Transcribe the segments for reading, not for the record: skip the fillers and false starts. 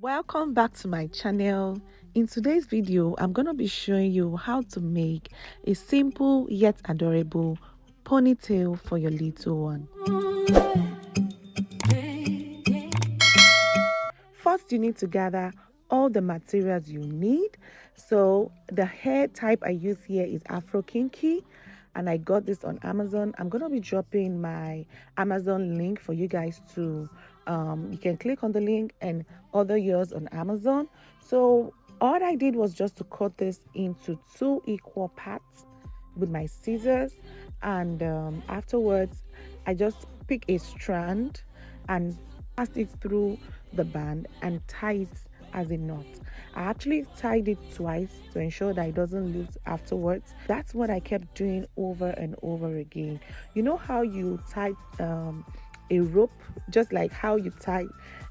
Welcome back to my channel. In today's video, I'm going to be showing you how to make a simple yet adorable ponytail for your little one. First, you need to gather all the materials you need. So the hair type I use here is Afro Kinky, and I got this on Amazon. I'm going to be dropping my Amazon link for you guys to you can click on the link and order yours on Amazon. So all I did was just to cut this into 2 equal parts with my scissors, and afterwards I just pick a strand and pass it through the band and tie it as a knot. I actually tied it twice to ensure that it doesn't loose afterwards. That's what I kept doing over and over again. You know how you tie a rope, just like how you tie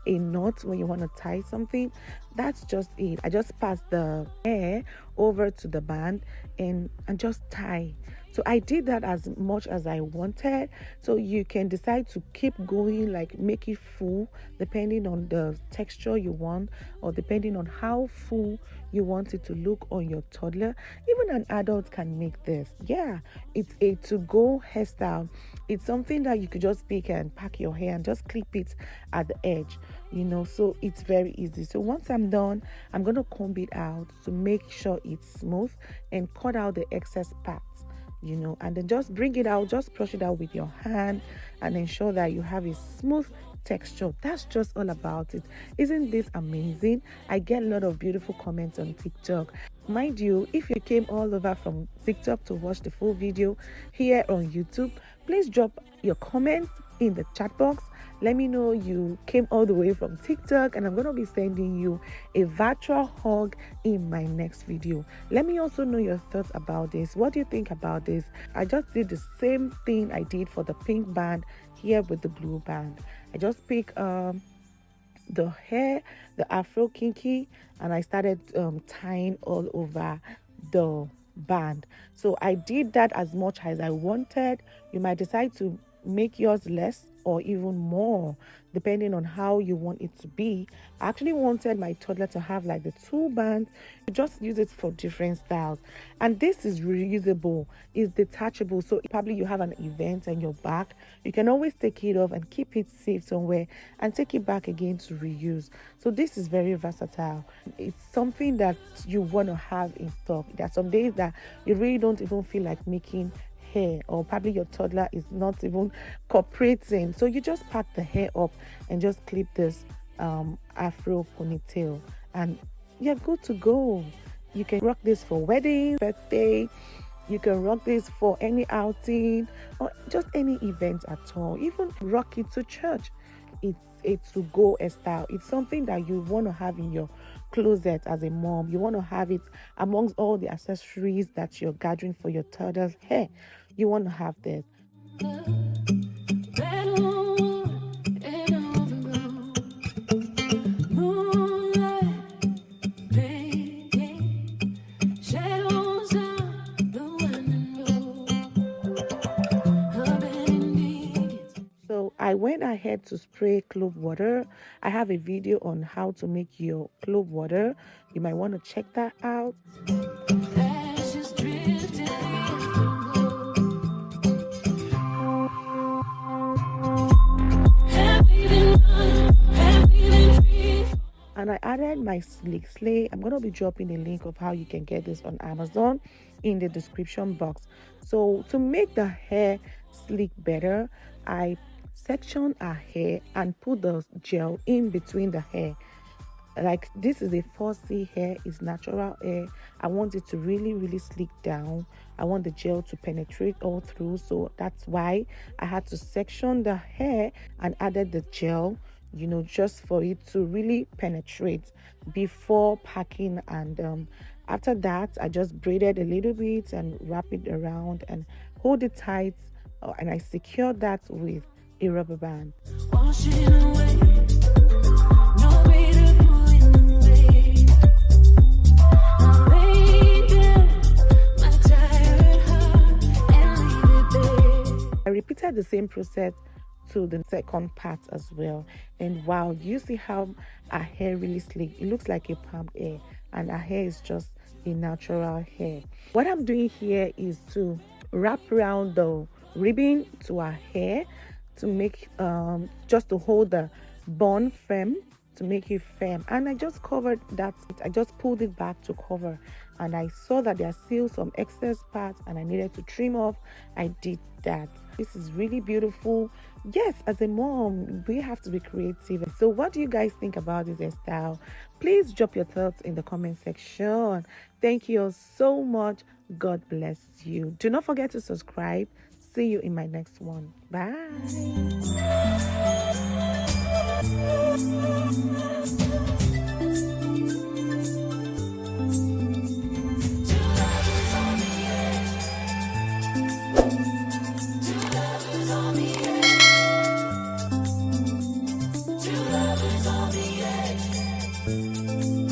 a knot when you want to tie something? That's just it. I just pass the hair over to the band and just tie. So I did that as much as I wanted. So you can decide to keep going, like make it full depending on the texture you want, or depending on how full you want it to look on your toddler. Even an adult can make this. Yeah, it's a to-go hairstyle. It's something that you could just pick and pack your hair and just clip it at the edge, you know. So it's very easy. So once I'm done, I'm going to comb it out to make sure it's smooth and cut out the excess parts, you know, and then just bring it out, just brush it out with your hand and ensure that you have a smooth texture. That's just all about it. Isn't this amazing? I get a lot of beautiful comments on TikTok. Mind you, if you came all over from TikTok to watch the full video here on YouTube, please drop your comments in the chat box. Let me know you came all the way from TikTok, and I'm going to be sending you a virtual hug in my next video. Let me also know your thoughts about this. What do you think about this? I just did the same thing I did for the pink band here with the blue band. I just picked the hair, the Afro Kinky, and I started tying all over the band. So I did that as much as I wanted. You might decide to make yours less or even more depending on how you want it to be. I actually wanted my toddler to have like the 2 bands. You just use it for different styles, and this is reusable, it's detachable. So probably you have an event and you're back, you can always take it off and keep it safe somewhere and take it back again to reuse. So this is very versatile. It's something that you want to have in stock. There are some days that you really don't even feel like making hair, or probably your toddler is not even cooperating, so you just pack the hair up and just clip this Afro ponytail and you're good to go. You can rock this for wedding, birthday, you can rock this for any outing or just any event at all. Even rock it to church. It's a to-go style. It's something that you want to have in your closet as a mom. You want to have it amongst all the accessories that you're gathering for your toddler's hair. You want to have this. I went ahead to spray clove water. I have a video on how to make your clove water. You might want to check that out. And I added my slick slay. I'm going to be dropping a link of how you can get this on Amazon in the description box. So to make the hair slick better, I section our hair and put the gel in between the hair. Like this is a 4C hair, it's natural hair. I want it to really slick down. I want the gel to penetrate all through, so that's why I had to section the hair and added the gel, you know, just for it to really penetrate before packing. And after that I just braided a little bit and wrap it around and hold it tight, and I secured that with a rubber band. I repeated the same process to the second part as well. And wow, you see how her hair really sleek. It looks like a palm hair, and her hair is just a natural hair. What I'm doing here is to wrap around the ribbon to her hair to make just to hold the bun firm, to make it firm. And I just covered that. I just pulled it back to cover, and I saw that there are still some excess parts and I needed to trim off. I did that. This is really beautiful. Yes, as a mom, we have to be creative. So what do you guys think about this hairstyle? Please drop your thoughts in the comment section. Thank you all so much. God bless you. Do not forget to subscribe. See you in my next one. Bye. Two lovers on the edge.